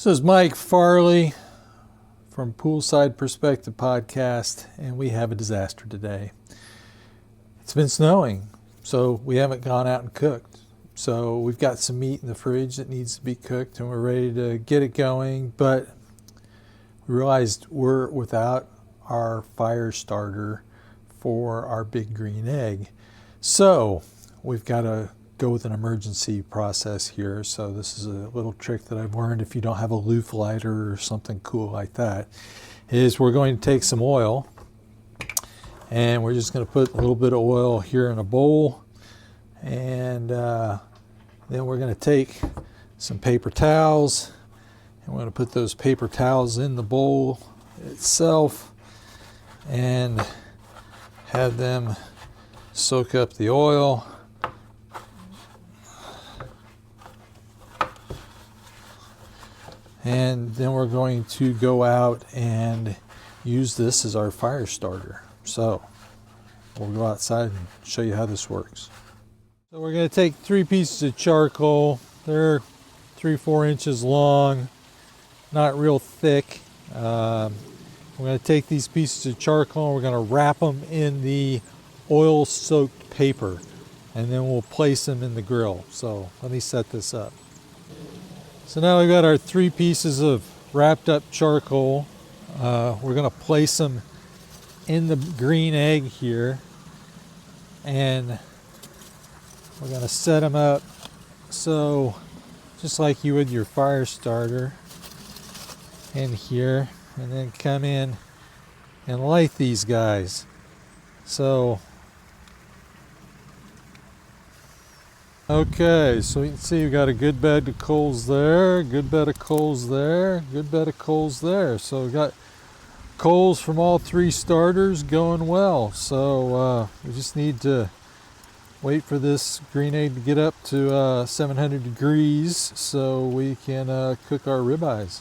This is Mike Farley from Poolside Perspective Podcast, and we have a disaster today. It's been snowing, so we haven't gone out and cooked. So we've got some meat in the fridge that needs to be cooked, and we're ready to get it going, but we realized we're without our fire starter for our big green egg. So we've got to go with an emergency process here. So this is a little trick that I've learned if you don't have a loofah lighter or something cool like that, is we're going to take some oil and we're just going to put a little bit of oil here in a bowl, and then we're going to take some paper towels and we're going to put those paper towels in the bowl itself and have them soak up the oil. And then we're going to go out and use this as our fire starter. So we'll go outside and show you how this works. So we're going to take 3 pieces of charcoal. They're 3-4 inches long, not real thick. We're going to take these pieces of charcoal and we're going to wrap them in the oil-soaked paper, and then we'll place them in the grill. So let me set this up. So now we've got our 3 pieces of wrapped up charcoal. We're going to place them in the green egg here, and we're going to set them up so just like you would your fire starter in here, and then come in and light these guys. So okay, so you can see we've got a good bed of coals there, good bed of coals there, good bed of coals there. So we've got coals from all 3 starters going well. So we just need to wait for this green egg to get up to 700 degrees so we can cook our ribeyes.